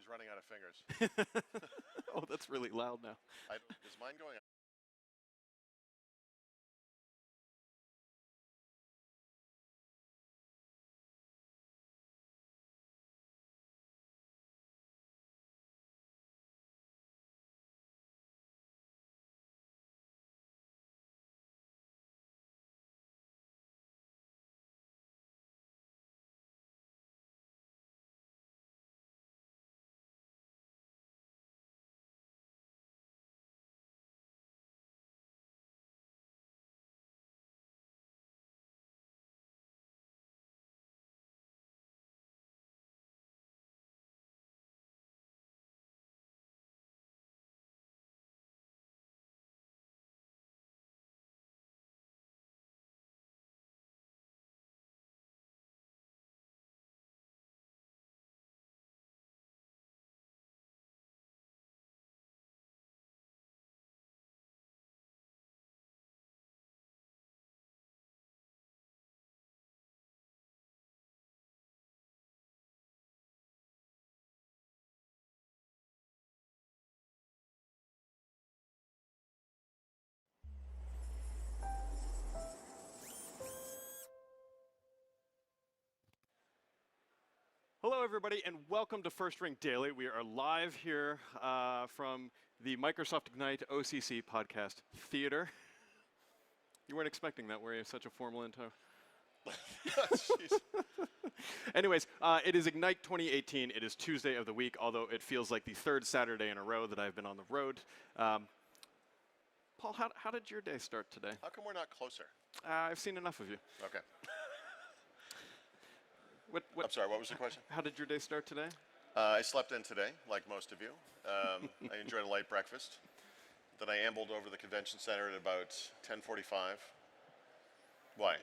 She's running out of fingers. Oh, that's really loud now. Is mine going? Hello, everybody, and welcome to First Ring Daily. We are live here from the Microsoft Ignite OCC podcast theater. You weren't expecting that, were you? Such a formal intro. Anyways, it is Ignite 2018. It is Tuesday of the week, although it feels like the third Saturday in a row that I've been on the road. Paul, how did your day start today? How come we're not closer? I've seen enough of you. Okay. What, I'm sorry, what was the question? how did your day start today? I slept in today, like most of you. I enjoyed a light breakfast. Then I ambled over the convention center at about 10:45. Why?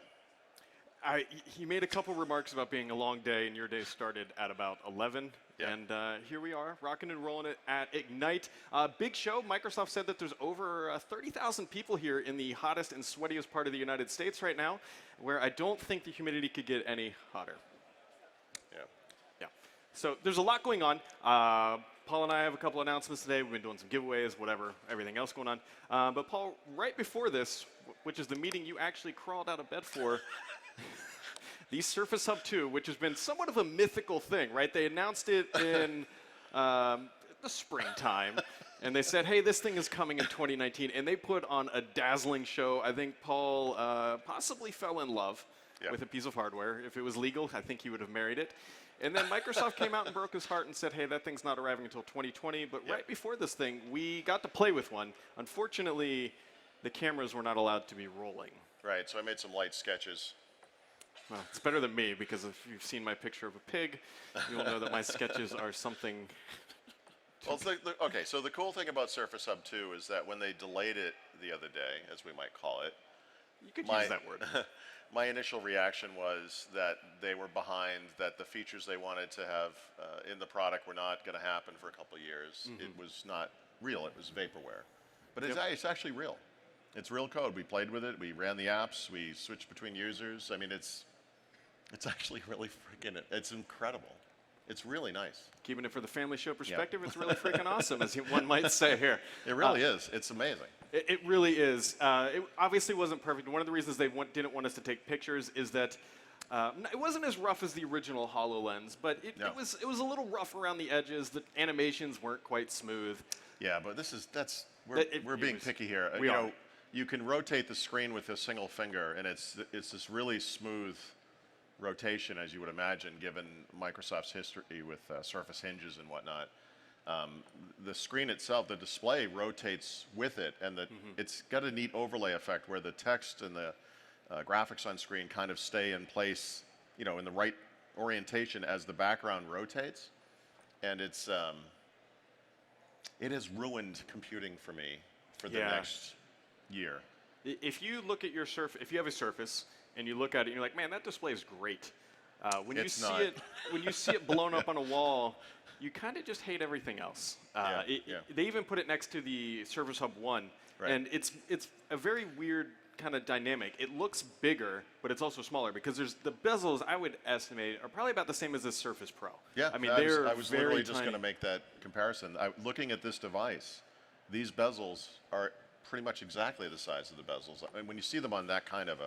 He made a couple remarks about being a long day, and your day started at about 11. Yeah. And here we are, rocking and rolling it at Ignite. Big show. Microsoft said that there's over 30,000 people here in the hottest and sweatiest part of the United States right now, where I don't think the humidity could get any hotter. Yeah. Yeah. So there's a lot going on. Paul and I have a couple announcements today. We've been doing some giveaways, whatever, everything else going on. But Paul, right before this, which is the meeting you actually crawled out of bed for, the Surface Hub 2, which has been somewhat of a mythical thing, right? They announced it in the springtime, and they said, hey, this thing is coming in 2019, and they put on a dazzling show. I think Paul possibly fell in love with a piece of hardware. If it was legal, I think he would have married it. And then Microsoft came out and broke his heart and said, hey, that thing's not arriving until 2020. But right before this thing, we got to play with one. Unfortunately, the cameras were not allowed to be rolling. Right, so I made some light sketches. Well, it's better than me, because if you've seen my picture of a pig, you'll know that my sketches are something. Well, okay, so the cool thing about Surface Hub 2 is that when they delayed it the other day, as we might call it, You could use that word. my initial reaction was that they were behind, that the features they wanted to have in the product were not going to happen for a couple of years. It was not real, it was vaporware. But it's actually real. It's real code. We played with it, we ran the apps, we switched between users. I mean, it's actually really freaking, it's incredible. It's really nice. Keeping it for the family show perspective, it's really freaking awesome, as one might say here. It really is. It's amazing. It really is. It obviously wasn't perfect. One of the reasons they didn't want us to take pictures is that it wasn't as rough as the original HoloLens, but it was a little rough around the edges. The animations weren't quite smooth. Yeah, but we're being picky here. We are. You can rotate the screen with a single finger, and it's this really smooth rotation, as you would imagine, given Microsoft's history with Surface hinges and whatnot. The screen itself, the display rotates with it, and it's got a neat overlay effect where the text and the graphics on screen kind of stay in place, in the right orientation as the background rotates. And it has ruined computing for me for the next year. If you look at if you have a Surface and you look at it and you're like, man, that display is great. When you see it blown up on a wall, you kind of just hate everything else. They even put it next to the Surface Hub 1, and it's a very weird kind of dynamic. It looks bigger, but it's also smaller because there's the bezels. I would estimate are probably about the same as the Surface Pro. Yeah, I mean I was very literally just tiny. going to make that comparison. Looking at this device, these bezels are pretty much exactly the size of the bezels. I mean, when you see them on that kind of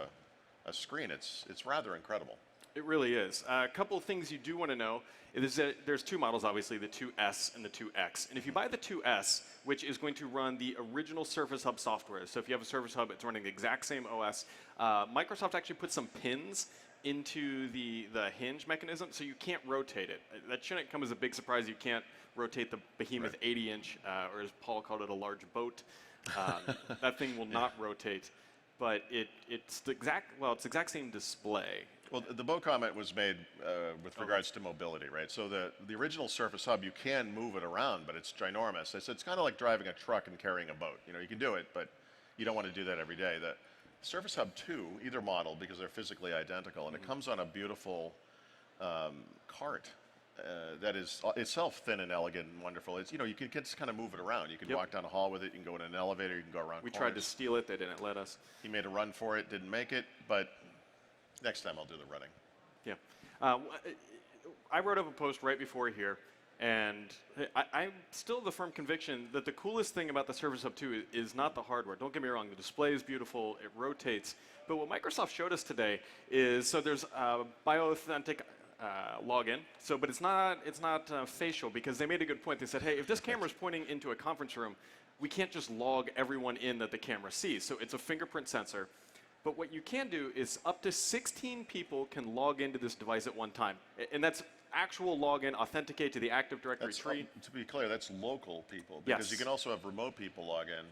a screen, it's rather incredible. It really is. A couple of things you do want to know is that there's two models, obviously, the 2S and the 2X. And if you buy the 2S, which is going to run the original Surface Hub software, so if you have a Surface Hub, it's running the exact same OS. Microsoft actually put some pins into the hinge mechanism, so you can't rotate it. That shouldn't come as a big surprise. You can't rotate the behemoth 80-inch, or as Paul called it, a large boat. That thing will not rotate, but it's the exact same display. Well, the boat comment was made with regards to mobility, right? So the original Surface Hub, you can move it around, but it's ginormous. It's kind of like driving a truck and carrying a boat. You know, you can do it, but you don't want to do that every day. The Surface Hub 2, either model, because they're physically identical, and it comes on a beautiful cart that is itself thin and elegant and wonderful. It's, you know, you can just kind of move it around. You can walk down a hall with it. You can go in an elevator. You can go around. We corners. tried to steal it. They didn't let us. He made a run for it, didn't make it, but next time I'll do the running. Yeah. I wrote up a post right before here, and I'm still of the firm conviction that the coolest thing about the Surface Hub 2 is not the hardware. Don't get me wrong, the display is beautiful, it rotates, but what Microsoft showed us today is, so there's bioauthentic login, but it's not facial, because they made a good point. They said, hey, if this camera is pointing into a conference room, we can't just log everyone in that the camera sees, so it's a fingerprint sensor. But what you can do is up to 16 people can log into this device at one time. And that's actual login, authenticate to the Active Directory tree. To be clear, that's local people. Because Yes. you can also have remote people log in,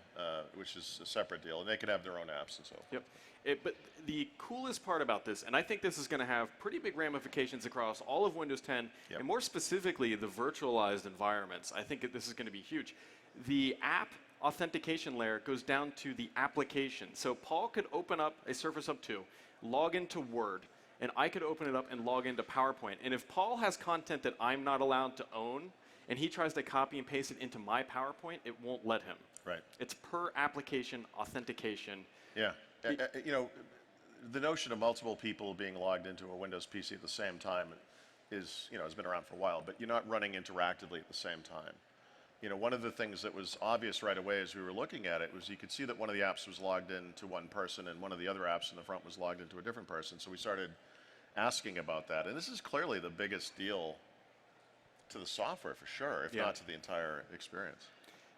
which is a separate deal. And they can have their own apps and so forth. Yep. But the coolest part about this, and I think this is going to have pretty big ramifications across all of Windows 10, and more specifically the virtualized environments. I think that this is going to be huge. The app authentication layer goes down to the application. So Paul could open up a Surface Hub 2, log into Word, and I could open it up and log into PowerPoint. And if Paul has content that I'm not allowed to own, and he tries to copy and paste it into my PowerPoint, it won't let him. Right. It's per application authentication. Yeah. You know, the notion of multiple people being logged into a Windows PC at the same time is, you know, has been around for a while, but you're not running interactively at the same time. You know, one of the things that was obvious right away as we were looking at it was you could see that one of the apps was logged in to one person and one of the other apps in the front was logged into a different person. So we started asking about that. And this is clearly the biggest deal to the software for sure, if not to the entire experience.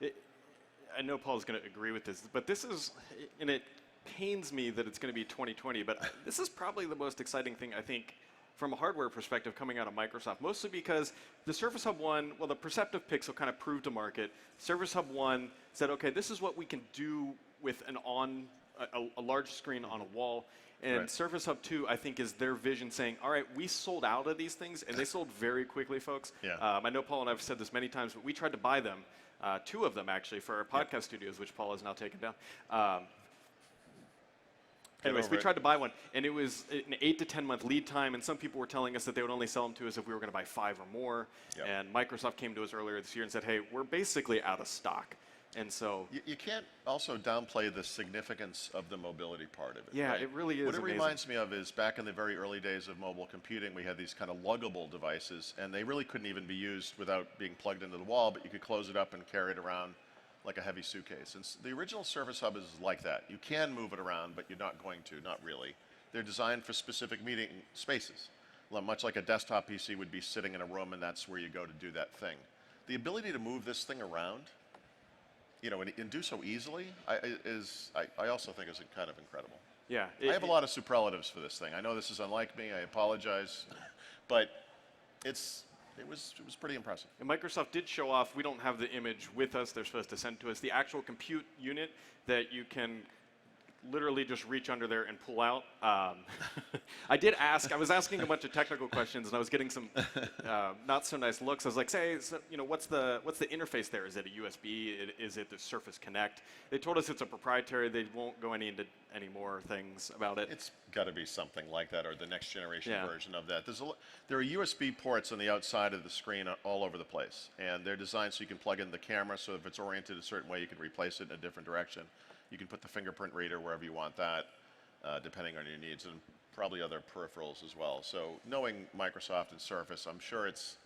I know Paul's going to agree with this, but this is, and it pains me that it's going to be 2020, but this is probably the most exciting thing, I think, from a hardware perspective coming out of Microsoft, mostly because the Surface Hub 1, well, the Perceptive Pixel kind of proved to market. Surface Hub 1 said, okay, this is what we can do with a large screen on a wall. And Surface Hub 2, I think, is their vision saying, all right, we sold out of these things, and they sold very quickly, folks. Yeah. I know Paul and I have said this many times, but we tried to buy them, two of them, actually, for our podcast studios, which Paul has now taken down. Anyways, we tried to buy one, and it was an 8 to 10 month lead time, and some people were telling us that they would only sell them to us if we were going to buy 5 or more. Yep. And Microsoft came to us earlier this year and said, hey, we're basically out of stock. And so You can't also downplay the significance of the mobility part of it. Yeah, right? it really is What it amazing. reminds me of is back in the very early days of mobile computing, we had these kind of luggable devices, and they really couldn't even be used without being plugged into the wall, but you could close it up and carry it around like a heavy suitcase. And the original Surface Hub is like that. You can move it around, but you're not going to, not really. They're designed for specific meeting spaces, much like a desktop PC would be sitting in a room, and that's where you go to do that thing. The ability to move this thing around, you know, and do so easily, I also think is kind of incredible. yeah. I have a lot of superlatives for this thing. I know this is unlike me. I apologize, but it was pretty impressive. And Microsoft did show off, we don't have the image with us, they're supposed to send to us, the actual compute unit that you can literally just reach under there and pull out. I was asking a bunch of technical questions, and I was getting some not so nice looks. I was like, say, so, you know, what's the interface there? Is it a USB? Is it the Surface Connect? They told us it's a proprietary. They won't go into any more things about it. It's got to be something like that, or the next generation Yeah. version of that. There are USB ports on the outside of the screen all over the place, and they're designed so you can plug in the camera, so if it's oriented a certain way, you can replace it in a different direction. You can put the fingerprint reader wherever you want that, depending on your needs, and probably other peripherals as well. So knowing Microsoft and Surface, I'm sure it's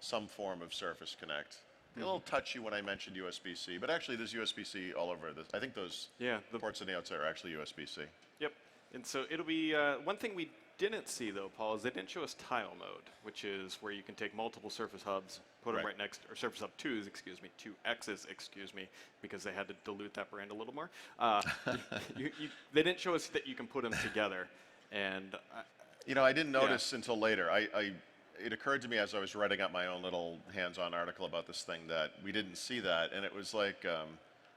some form of Surface Connect. A little touchy when I mentioned USB-C, but actually there's USB-C all over this. I think those ports in the outside are actually USB-C. Yep. And so it'll be one thing we didn't see though, Paul, is they didn't show us tile mode, which is where you can take multiple Surface Hubs, put them right next, or Surface Hub 2s, excuse me, 2Xs, excuse me, because they had to dilute that brand a little more. They didn't show us that you can put them together, and you know, I didn't notice until later. It occurred to me as I was writing up my own little hands-on article about this thing that we didn't see that, and it was like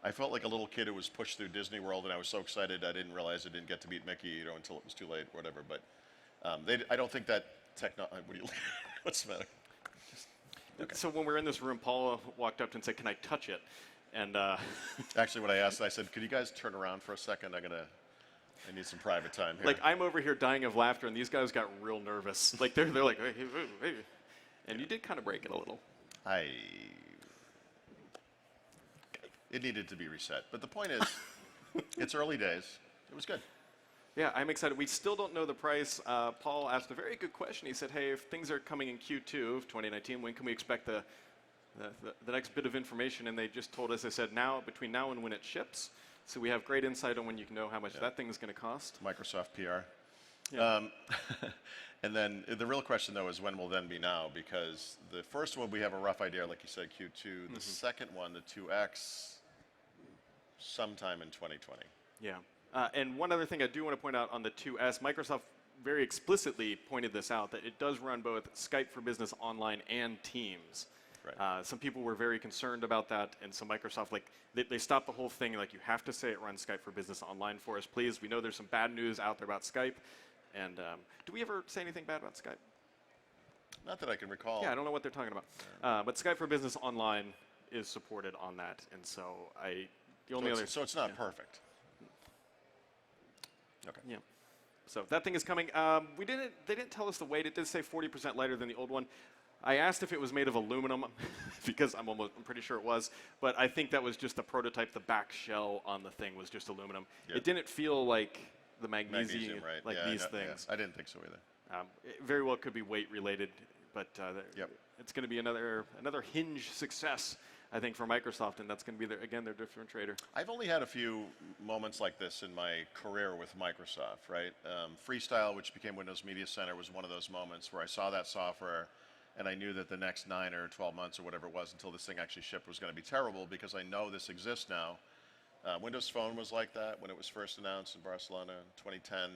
I felt like a little kid who was pushed through Disney World, and I was so excited I didn't realize I didn't get to meet Mickey, you know, until it was too late, whatever. But I don't think that what's the matter? Okay. So when we were in this room, Paul walked up and said, "Can I touch it?" And actually, what I asked, I said, "Could you guys turn around for a second? I need some private time here." Like, I'm over here dying of laughter, and these guys got real nervous. Like, they're like, hey, hey, hey. And you did kind of break it a little. It needed to be reset. But the point is, it's early days. It was good. Yeah, I'm excited. We still don't know the price. Paul asked a very good question. He said, hey, if things are coming in Q2 of 2019, when can we expect the next bit of information? And they just told us, they said, between now and when it ships. So we have great insight on when you can know how much that thing is going to cost. Microsoft PR. Yeah. And then the real question, though, is when will then be now? Because the first one, we have a rough idea, like you said, Q2. The second one, the 2X, sometime in 2020. Yeah. And one other thing I do want to point out on the 2S, Microsoft very explicitly pointed this out, that it does run both Skype for Business Online and Teams. Right. Some people were very concerned about that, and so Microsoft, like, they stopped the whole thing, like, you have to say it runs Skype for Business Online for us, please. We know there's some bad news out there about Skype, and do we ever say anything bad about Skype? Not that I can recall. Yeah, I don't know what they're talking about. But Skype for Business Online is supported on that, and so So it's not perfect. Okay. Yeah. So that thing is coming. They didn't tell us the weight. It did say 40% lighter than the old one. I asked if it was made of aluminum because I'm pretty sure it was, but I think that was just the prototype. The back shell on the thing was just aluminum. Yep. It didn't feel like the magnesium, right. like these things. Yeah. I didn't think so either. It very well could be weight related, but it's going to be another hinge success, I think, for Microsoft, and that's going to be their differentiator. I've only had a few moments like this in my career with Microsoft, right? Freestyle, which became Windows Media Center, was one of those moments where I saw that software and I knew that the next 9 or 12 months or whatever it was until this thing actually shipped was going to be terrible, because I know this exists now. Windows Phone was like that when it was first announced in Barcelona in 2010.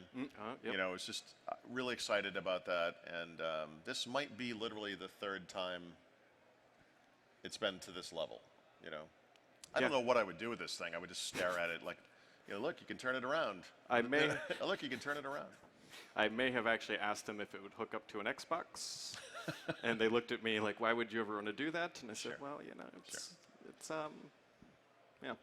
Yep. You know, I was just really excited about that, and this might be literally the third time it's been to this level, you know. I don't know what I would do with this thing. I would just stare at it like, you know, look, you can turn it around. Look, you can turn it around. I may have actually asked them if it would hook up to an Xbox, and they looked at me like, why would you ever want to do that? And I said, well, you know, yeah.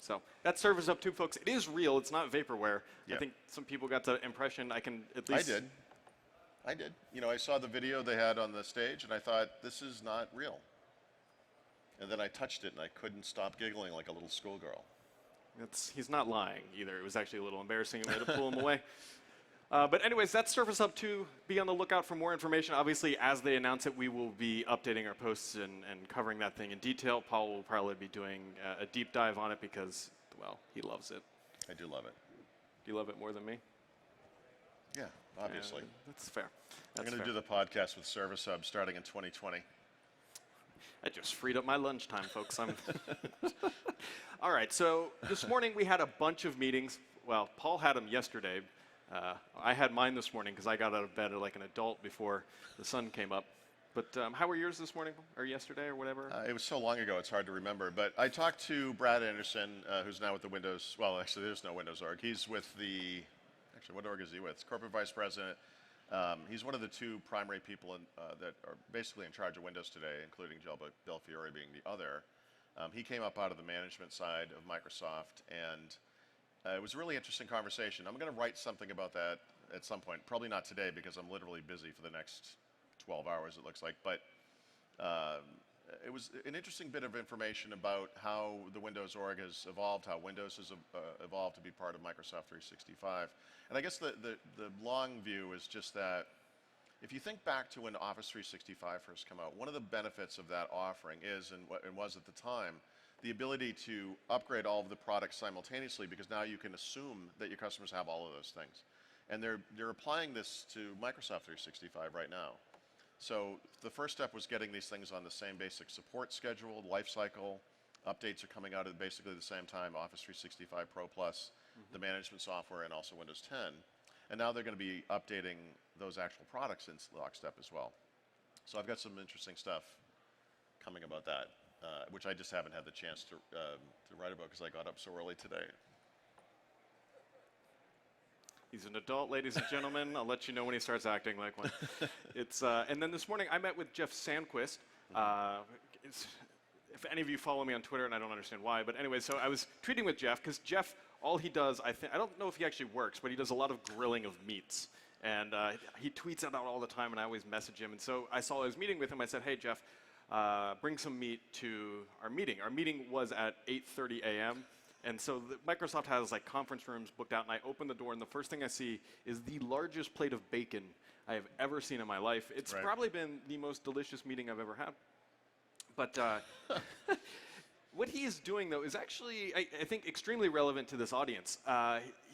So that Surface Hub 2, folks, it is real. It's not vaporware. Yep. I think some people got the impression. I can at least. I did. You know, I saw the video they had on the stage, and I thought, this is not real. And then I touched it, and I couldn't stop giggling like a little schoolgirl. He's not lying either. It was actually a little embarrassing. We had to pull him away. But anyways, that's Surface Hub 2. Be on the lookout for more information. Obviously, as they announce it, we will be updating our posts and covering that thing in detail. Paul will probably be doing a deep dive on it because, well, he loves it. I do love it. Do you love it more than me? Yeah, obviously. That's fair. I'm going to do the podcast with Surface Hub starting in 2020. I just freed up my lunchtime, folks. All right, so this morning we had a bunch of meetings. Well, Paul had them yesterday. I had mine this morning because I got out of bed like an adult before the sun came up. But how were yours this morning or yesterday or whatever? It was so long ago, it's hard to remember. But I talked to Brad Anderson, who's now with the Windows, well, actually, there's no Windows org. He's with what org is he with? Corporate Vice President. He's one of the two primary people that are basically in charge of Windows today, including Joe Belfiore being the other. He came up out of the management side of Microsoft, and it was a really interesting conversation. I'm going to write something about that at some point. Probably not today because I'm literally busy for the next 12 hours, it looks like. But it was an interesting bit of information about how the Windows org has evolved, how Windows has evolved to be part of Microsoft 365. And I guess the long view is just that if you think back to when Office 365 first came out, one of the benefits of that offering is, and was at the time, the ability to upgrade all of the products simultaneously, because now you can assume that your customers have all of those things. And they're applying this to Microsoft 365 right now. So the first step was getting these things on the same basic support schedule, life cycle. Updates are coming out at basically the same time, Office 365 Pro Plus, the management software, and also Windows 10. And now they're going to be updating those actual products in lockstep as well. So I've got some interesting stuff coming about that, which I just haven't had the chance to write about because I got up so early today. He's an adult, ladies and gentlemen. I'll let you know when he starts acting like one. And then this morning I met with Jeff Sandquist. If any of you follow me on Twitter, and I don't understand why, but anyway, so I was tweeting with Jeff because Jeff, all he does, I don't know if he actually works, but he does a lot of grilling of meats. And he tweets it out all the time, and I always message him. And so I saw I was meeting with him. I said, hey, Jeff, bring some meat to our meeting. Our meeting was at 8:30 a.m. And so Microsoft has like conference rooms booked out, and I open the door, and the first thing I see is the largest plate of bacon I have ever seen in my life. It's probably been the most delicious meeting I've ever had. But what he is doing, though, is actually, I think, extremely relevant to this audience.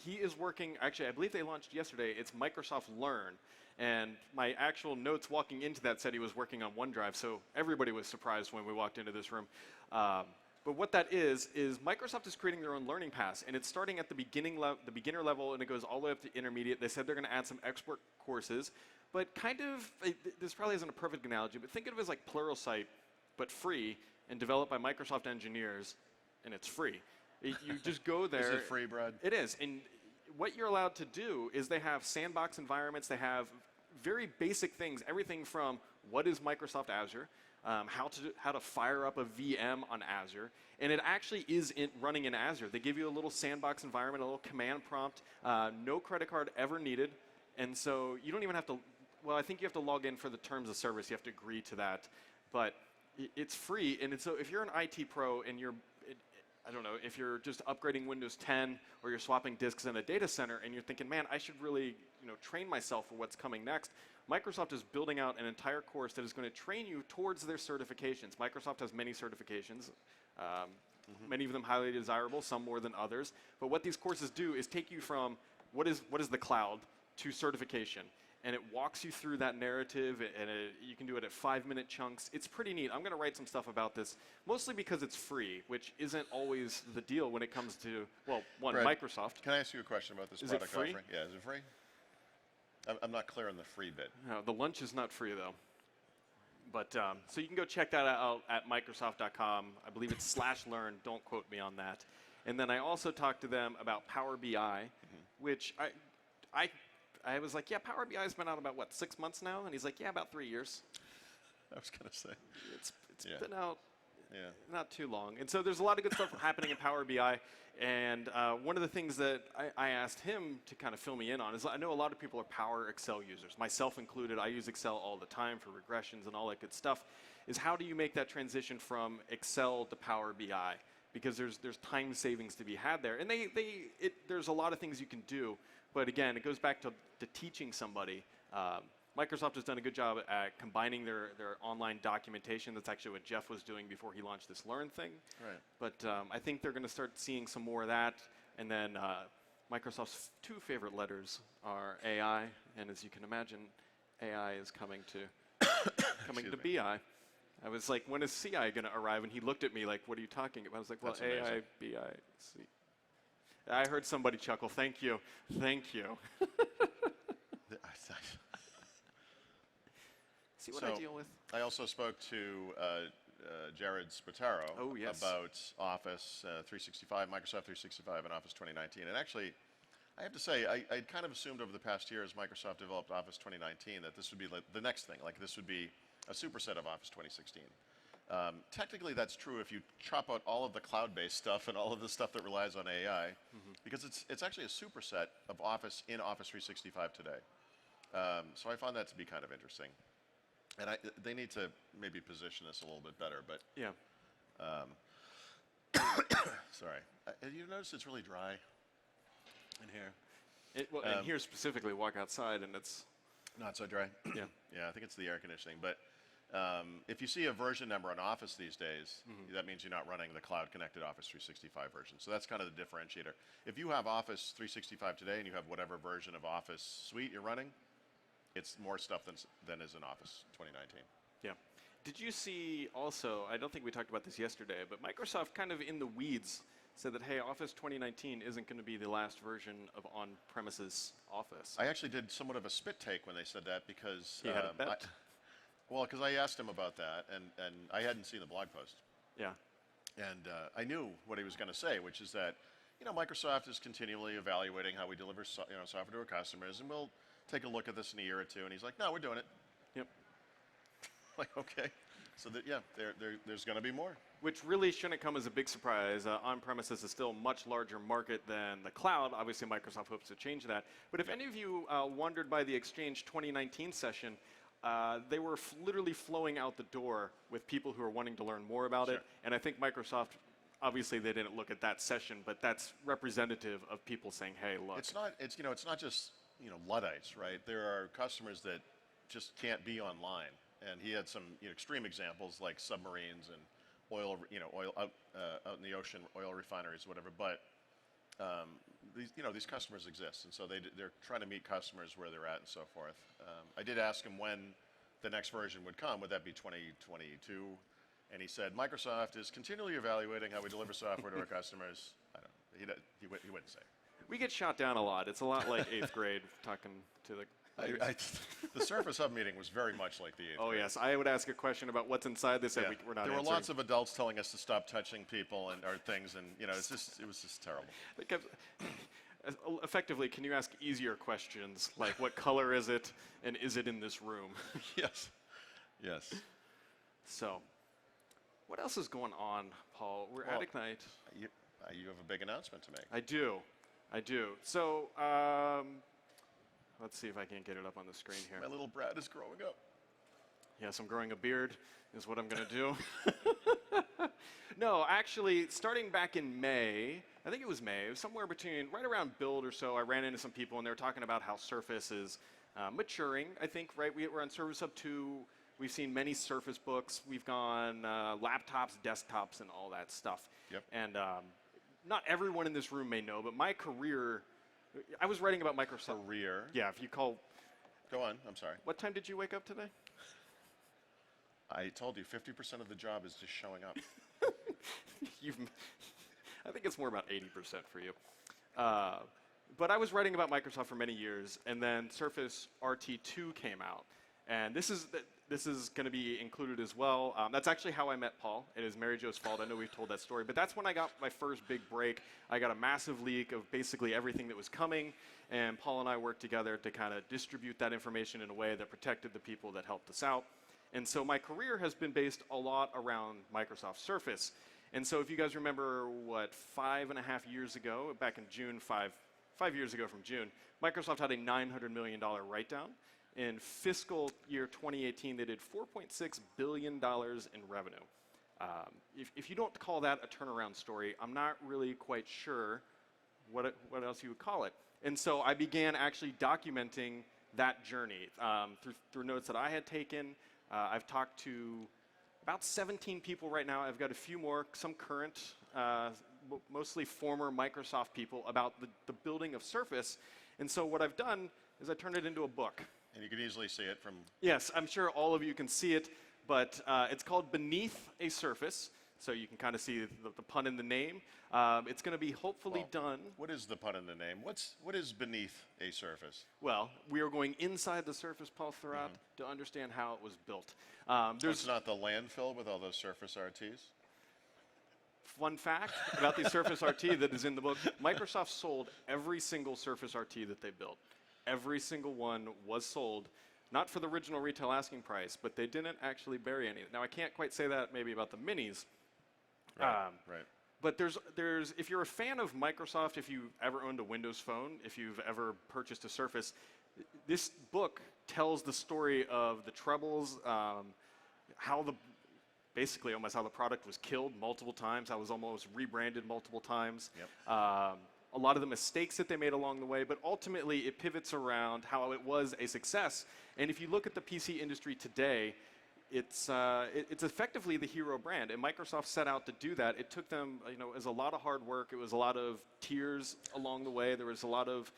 He is working, actually, I believe they launched yesterday. It's Microsoft Learn. And my actual notes walking into that said he was working on OneDrive, so everybody was surprised when we walked into this room. But what that is Microsoft is creating their own learning paths, and it's starting at the beginner level, and it goes all the way up to intermediate. They said they're going to add some expert courses, but kind of, this probably isn't a perfect analogy, but think of it as like Pluralsight, but free, and developed by Microsoft engineers, and it's free. You just go there. Is it free, Brad? It is, and what you're allowed to do is they have sandbox environments, they have very basic things, everything from what is Microsoft Azure, how to fire up a VM on Azure, and it actually is running in Azure. They give you a little sandbox environment, a little command prompt, no credit card ever needed, and so you don't even have to, well, I think you have to log in for the terms of service. You have to agree to that, but it's free, and so if you're an IT pro and I don't know, if you're just upgrading Windows 10 or you're swapping disks in a data center and you're thinking, man, I should really train myself for what's coming next, Microsoft is building out an entire course that is going to train you towards their certifications. Microsoft has many certifications, many of them highly desirable, some more than others. But what these courses do is take you from what is the cloud to certification. And it walks you through that narrative, and you can do it at 5-minute chunks. It's pretty neat. I'm going to write some stuff about this, mostly because it's free, which isn't always the deal when it comes to, well, Brad, Microsoft. Can I ask you a question about this Is product it free? offering? Yeah, is it free? I'm not clear on the free bit. No, the lunch is not free, though. But so you can go check that out at Microsoft.com. I believe it's /learn. Don't quote me on that. And then I also talked to them about Power BI, which I was like, yeah, Power BI has been out about, what, 6 months now? And he's like, yeah, about 3 years. I was going to say. It's been out Yeah. not too long. And so there's a lot of good stuff happening in Power BI. And one of the things that I asked him to kind of fill me in on is I know a lot of people are Power Excel users, myself included. I use Excel all the time for regressions and all that good stuff. Is how do you make that transition from Excel to Power BI? Because there's time savings to be had there. And there's a lot of things you can do. But again, it goes back to teaching somebody. Microsoft has done a good job at combining their online documentation. That's actually what Jeff was doing before he launched this Learn thing. Right. But I think they're going to start seeing some more of that. And then Microsoft's two favorite letters are AI, and as you can imagine, AI is coming to BI. I was like, when is CI going to arrive? And he looked at me like, what are you talking about? I was like, well, That's amazing. AI, BI, C. I heard somebody chuckle. Thank you. Thank you. See what I deal with? I also spoke to Jared Spataro about Office 365, Microsoft 365, and Office 2019. And actually, I have to say, I kind of assumed over the past year as Microsoft developed Office 2019 that this would be like the next thing, like this would be a superset of Office 2016. Technically, that's true if you chop out all of the cloud-based stuff and all of the stuff that relies on AI, because it's actually a superset of Office in Office 365 today. So I found that to be kind of interesting. And they need to maybe position this a little bit better. But Yeah. sorry, have you noticed it's really dry in here? Well, and here specifically, walk outside and it's Not so dry. yeah. Yeah, I think it's the air conditioning. But if you see a version number on Office these days, that means you're not running the cloud-connected Office 365 version. So that's kind of the differentiator. If you have Office 365 today and you have whatever version of Office Suite you're running, it's more stuff than is in Office 2019. Yeah. Did you see also, I don't think we talked about this yesterday, but Microsoft kind of in the weeds said that, hey, Office 2019 isn't going to be the last version of on-premises Office. I actually did somewhat of a spit take when they said that because You had a bet? because I asked him about that and I hadn't seen the blog post. Yeah. And I knew what he was going to say, which is that, Microsoft is continually evaluating how we deliver software to our customers, and we'll take a look at this in a year or two. And he's like, no, we're doing it. Yep. Like, okay. So that, yeah, there's going to be more. Which really shouldn't come as a big surprise. On-premises is still a much larger market than the cloud. Obviously, Microsoft hopes to change that. But if any of you wandered by the Exchange 2019 session, they were literally flowing out the door with people who are wanting to learn more about it. And I think Microsoft, obviously, they didn't look at that session, but that's representative of people saying, hey, look. It's not just Luddites, right? There are customers that just can't be online. And he had some extreme examples like submarines and oil out in the ocean, oil refineries, whatever. But these customers exist, and so they're trying to meet customers where they're at and so forth. I did ask him when the next version would come. Would that be 2022? And he said Microsoft is continually evaluating how we deliver software to our customers. I don't know. He wouldn't say. We get shot down a lot. It's a lot like 8th grade talking to the. The Surface Hub meeting was very much like the 8th Oh grade. yes, I would ask a question about what's inside. They said Yeah. we're not There were answering. lots of adults telling us to stop touching people or things, and it was just terrible. Because, effectively, can you ask easier questions like what color is it and is it in this room? Yes. Yes. So, what else is going on, Paul? We're at Well, Ignite. You have a big announcement to make. I do. So, let's see if I can get it up on the screen here. My little Brad is growing up. Yes, I'm growing a beard, is what I'm going to do. No, actually, starting back in May, I think it was May, it was somewhere between, right around Build or so, I ran into some people and they were talking about how Surface is maturing, I think, right? We're on Surface Hub 2. We've seen many Surface Books. We've gone laptops, desktops, and all that stuff. Yep. And not everyone in this room may know, but my career, I was writing about Microsoft. Career. Yeah, if you call. Go on. I'm sorry. What time did you wake up today? I told you 50% of the job is just showing up. I think it's more about 80% for you. But I was writing about Microsoft for many years, and then Surface RT2 came out. And this is going to be included as well. That's actually how I met Paul. It is Mary Jo's fault. I know we've told that story. But that's when I got my first big break. I got a massive leak of basically everything that was coming. And Paul and I worked together to kind of distribute that information in a way that protected the people that helped us out. And so my career has been based a lot around Microsoft Surface. And so if you guys remember, 5.5 years ago, back in June, 5 years ago from June, Microsoft had a $900 million write-down. In fiscal year 2018, they did $4.6 billion in revenue. If you don't call that a turnaround story, I'm not really quite sure what else you would call it. And so I began actually documenting that journey through notes that I had taken. I've talked to about 17 people right now. I've got a few more, some current, mostly former Microsoft people about the building of Surface. And so what I've done is I turned it into a book. And you can easily see it from. Yes, I'm sure all of you can see it, but it's called Beneath a Surface, so you can kind of see the pun in the name. It's going to be hopefully done. What is the pun in the name? What is beneath a surface? Well, we are going inside the Surface, Paul Thurrott, to understand how it was built. It's not the landfill with all those Surface RTs? Fun fact about the Surface RT that is in the book, Microsoft sold every single Surface RT that they built. Every single one was sold, not for the original retail asking price, but they didn't actually bury any. Now, I can't quite say that maybe about the minis. Right. But if you're a fan of Microsoft, if you've ever owned a Windows phone, if you've ever purchased a Surface, this book tells the story of the Troubles, how the basically almost how the product was killed multiple times, how it was almost rebranded multiple times. Yep. A lot of the mistakes that they made along the way, but ultimately it pivots around how it was a success. And if you look at the PC industry today, it's effectively the hero brand, and Microsoft set out to do that. It took them, it was a lot of hard work. It was a lot of tears along the way. There was a lot of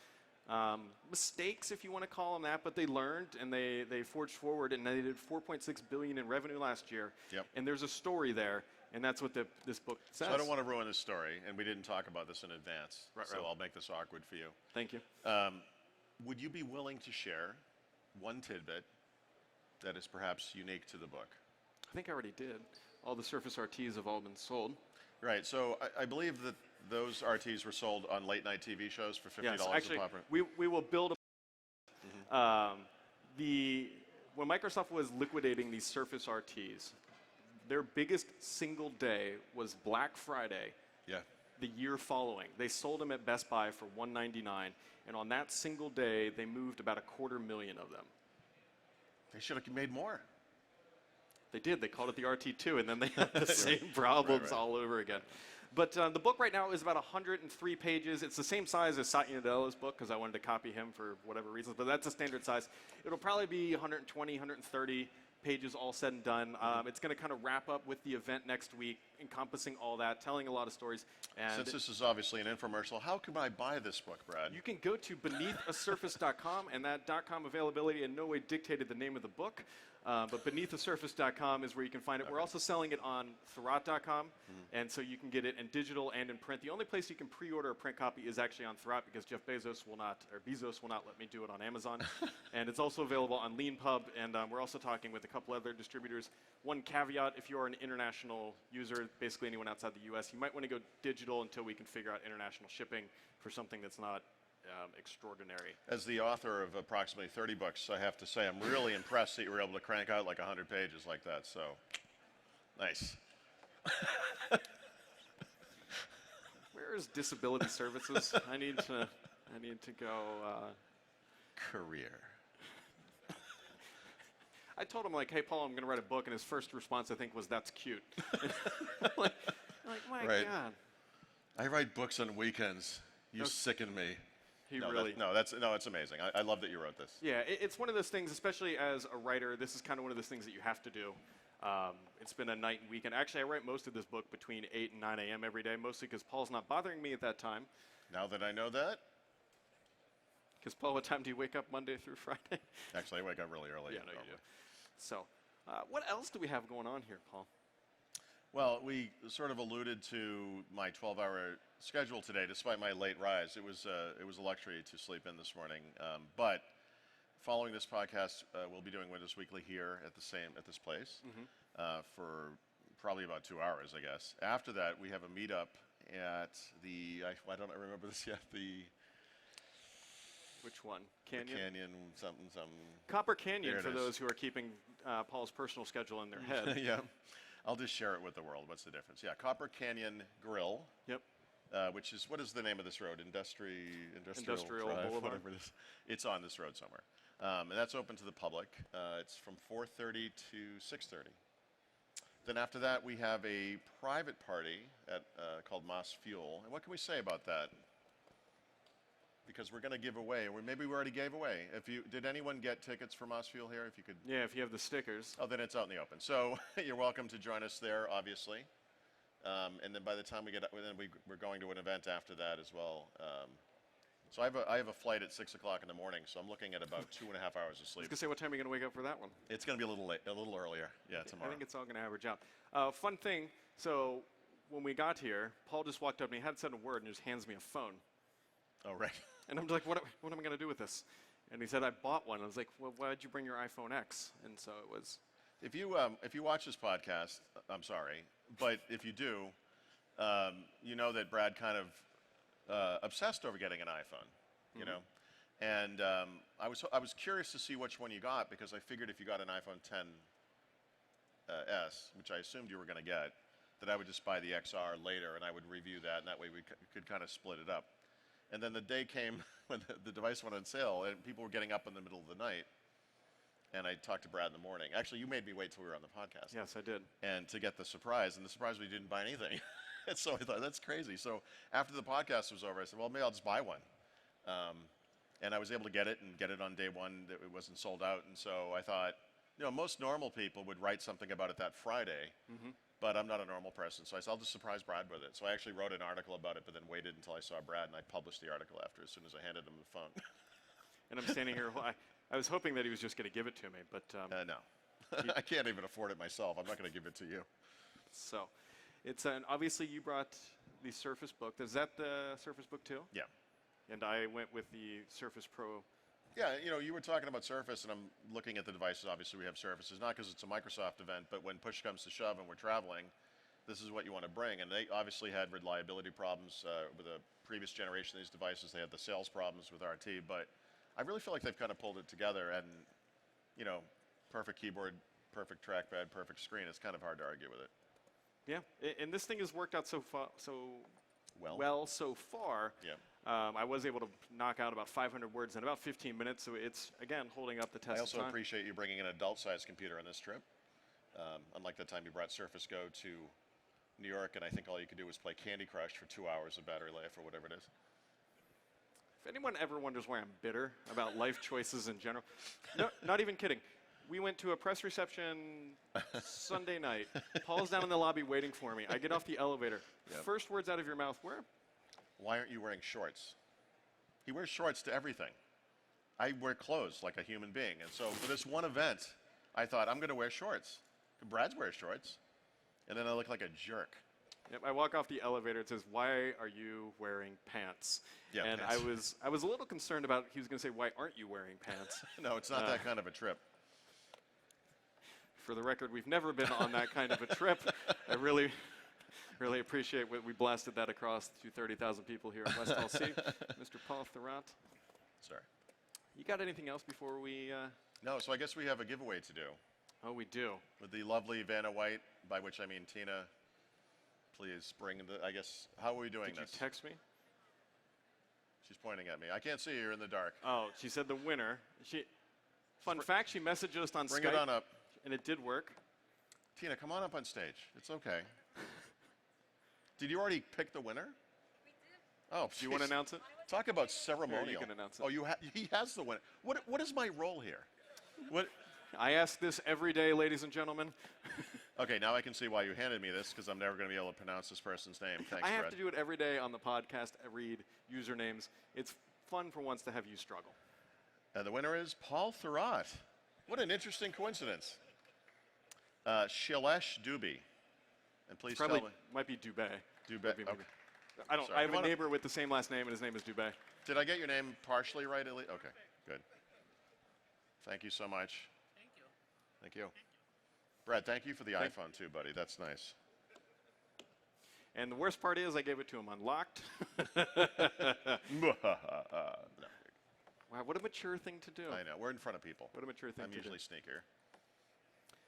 mistakes, if you want to call them that, but they learned and they forged forward, and they did 4.6 billion in revenue last year. Yep. And there's a story there, and that's what this book says. So I don't want to ruin this story, and we didn't talk about this in advance, Right. I'll make this awkward for you. Thank you. Would you be willing to share one tidbit that is perhaps unique to the book? I think I already did. All the Surface RTs have all been sold. Right. So I believe that those RTs were sold on late night TV shows for $50 Yes, a actually, pop. we will build when Microsoft was liquidating these Surface RTs, their biggest single day was Black Friday. Yeah. The year following, they sold them at Best Buy for $199, and on that single day, they moved about 250,000 of them. They should have made more. They did. They called it the RT2, and then they had the same problems right. all over again. But the book right now is about 103 pages. It's the same size as Satya Nadella's book, because I wanted to copy him for whatever reasons, but that's a standard size. It'll probably be 120, 130 pages all said and done. It's going to kind of wrap up with the event next week, encompassing all that, telling a lot of stories. And Since this is obviously an infomercial, how can I buy this book, Brad? you can go to beneathasurface.com, and that .com availability in no way dictated the name of the book, but beneathasurface.com is where you can find it. Okay. We're also selling it on Thurrott.com, and so you can get it in digital and in print. The only place you can pre-order a print copy is actually on Thurrott, because Jeff Bezos will not let me do it on Amazon. And it's also available on LeanPub, and we're also talking with a couple other distributors. One caveat: if you are an international user, basically anyone outside the U.S., you might want to go digital until we can figure out international shipping for something that's not extraordinary. As the author of approximately 30 books, I have to say I'm really impressed that you were able to crank out like 100 pages like that. So, nice. Where is disability services? I need to go. Career. I told him, like, hey, Paul, I'm going to write a book, and his first response, I think, was, that's cute. like, my Right. God. I write books on weekends. You sicken me. He No, really. it's amazing. I love that you wrote this. Yeah, it's one of those things, especially as a writer, this is kind of one of those things that you have to do. It's been a night and weekend. Actually, I write most of this book between 8 and 9 a.m. every day, mostly because Paul's not bothering me at that time. Now that I know that, Because, Paul, what time do you wake up Monday through Friday? actually, I wake up really early. Yeah, no, you do. So, what else do we have going on here, Paul? Well, we sort of alluded to my 12-hour schedule today, despite my late rise. It was a luxury to sleep in this morning. But following this podcast, we'll be doing Windows Weekly here at this place for probably about 2 hours, I guess. After that, we have a meetup at I don't remember this yet. Which one? Canyon? The Canyon something. Copper Canyon, There it for is. those who are keeping Paul's personal schedule in their head. Yeah. I'll just share it with the world. What's the difference? Yeah, Copper Canyon Grill. Yep. Which is, what is the name of this road? Industrial Boulevard. whatever it is. It's on this road somewhere. And that's open to the public. It's from 4:30 to 6:30. Then after that, we have a private party called Moss Fuel. And what can we say about that? Because we're going to give away, or maybe we already gave away. Did anyone get tickets for Moss Fuel here? If you could. Yeah, if you have the stickers. Oh, then it's out in the open. So you're welcome to join us there, obviously. And then by the time we're going to an event after that as well. So I have a flight at 6 o'clock in the morning, so I'm looking at about 2.5 hours of I was sleep. going to say, what time are you going to wake up for that one? It's going to be a little earlier. Yeah, tomorrow. I think it's all going to average out. Fun thing, so when we got here, Paul just walked up and he hadn't said a word and just hands me a phone. Oh, right. And I'm like, what am I going to do with this? And he said, I bought one. I was like, well, why did you bring your iPhone X? And so it was. If you watch this podcast, I'm sorry, but if you do, you know that Brad kind of obsessed over getting an iPhone, you know, and I was curious to see which one you got, because I figured if you got an iPhone 10s, which I assumed you were going to get, that I would just buy the XR later and I would review that, and that way we could kind of split it up. And then the day came when the device went on sale and people were getting up in the middle of the night and I talked to Brad in the morning. Actually, you made me wait till we were on the podcast. Yes, I did. And to get the surprise, and the surprise was you didn't buy anything. And so I thought, that's crazy. So after the podcast was over, I said, well, maybe I'll just buy one. And I was able to get it on day one. That it wasn't sold out. And so I thought, most normal people would write something about it that Friday, but I'm not a normal person. So I said, I'll just surprise Brad with it. So I actually wrote an article about it, but then waited until I saw Brad, and I published the article after as soon as I handed him the phone. And I'm standing here. I was hoping that he was just going to give it to me, but No. I can't even afford it myself. I'm not going to give it to you. so it's obviously you brought the Surface Book. Is that the Surface Book 2? Yeah. And I went with the Surface Pro. Yeah, you were talking about Surface, and I'm looking at the devices. Obviously, we have Surfaces, not because it's a Microsoft event, but when push comes to shove and we're traveling, this is what you want to bring. And they obviously had reliability problems with the previous generation of these devices. They had the sales problems with RT, but I really feel like they've kind of pulled it together. And, perfect keyboard, perfect trackpad, perfect screen. It's kind of hard to argue with it. Yeah, and this thing has worked out so Well. so far. Yeah. I was able to knock out about 500 words in about 15 minutes, so it's, again, holding up the test I of also time. appreciate you bringing an adult-sized computer on this trip. Unlike the time you brought Surface Go to New York, and I think all you could do was play Candy Crush for 2 hours of battery life or whatever it is. If anyone ever wonders why I'm bitter about life choices in general, no, not even kidding. We went to a press reception Sunday night. Paul's down in the lobby waiting for me. I get off the elevator. Yep. First words out of your mouth, where? Why aren't you wearing shorts? He wears shorts to everything. I wear clothes like a human being. And so for this one event, I thought, I'm going to wear shorts. Brad's wears shorts. And then I look like a jerk. Yep, I walk off the elevator. It says, "Why are you wearing pants?" Yeah, and pants. I was a little concerned about. He was going to say, "Why aren't you wearing pants?" No, it's not that kind of a trip. For the record, we've never been on that kind of a trip. I really appreciate what we blasted that across to 30,000 people here in West Hall C. Mr. Paul Thurrott, Sorry. you got anything else before we? No, so I guess we have a giveaway to do. Oh, we do. With the lovely Vanna White, by which I mean Tina. Please bring the, I guess, how are we doing Did this? you text me? She's pointing at me. I can't see you, you're in the dark. Oh, she said the winner. Fun fact, she messaged us on Bring Skype. it on up. And it did work. Tina, come on up on stage. It's okay. Did you already pick the winner? We did. Oh, Do you want to announce it? Talk about ceremonial. can announce it. Oh, he has the winner. What is my role here? What? I ask this every day, ladies and gentlemen. Okay, now I can see why you handed me this, because I'm never going to be able to pronounce this person's name. Thanks, I have Brad. to do it every day on the podcast. I read usernames. It's fun for once to have you struggle. And the winner is Paul Thurrott. What an interesting coincidence. Shailesh Dubey. And please Probably tell me. might be Dubé. Dubey. Maybe. Okay. I don't. Sorry. I have Come a on up. neighbor with the same last name, and his name is Dubé. Did I get your name partially right, Ellie? Okay, good. Thank you so much. Thank you. Thank you. Brad, thank you for the iPhone too, buddy. That's nice. And the worst part is, I gave it to him unlocked. No, Wow, what a mature thing to do. I know. We're in front of people. What a mature thing I'm to usually do. sneaker.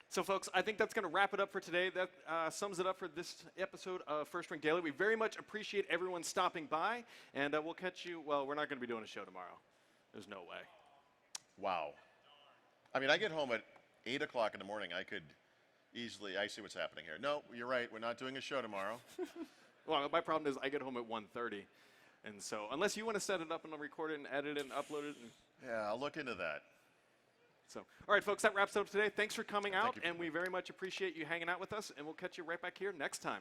So, folks, I think that's going to wrap it up for today. That sums it up for this episode of First Ring Daily. We very much appreciate everyone stopping by, and we'll catch you. Well, we're not going to be doing a show tomorrow. There's no way. Wow. I mean, I get home at 8 o'clock in the morning. I could easily, I see what's happening here. No, you're right. We're not doing a show tomorrow. Well, my problem is I get home at 1:30, and so unless you want to set it up and record it and edit it and upload it. Yeah, I'll look into that. So, all right, folks, that wraps it up today. Thanks for coming out, you for and we very much appreciate you hanging out with us, and we'll catch you right back here next time.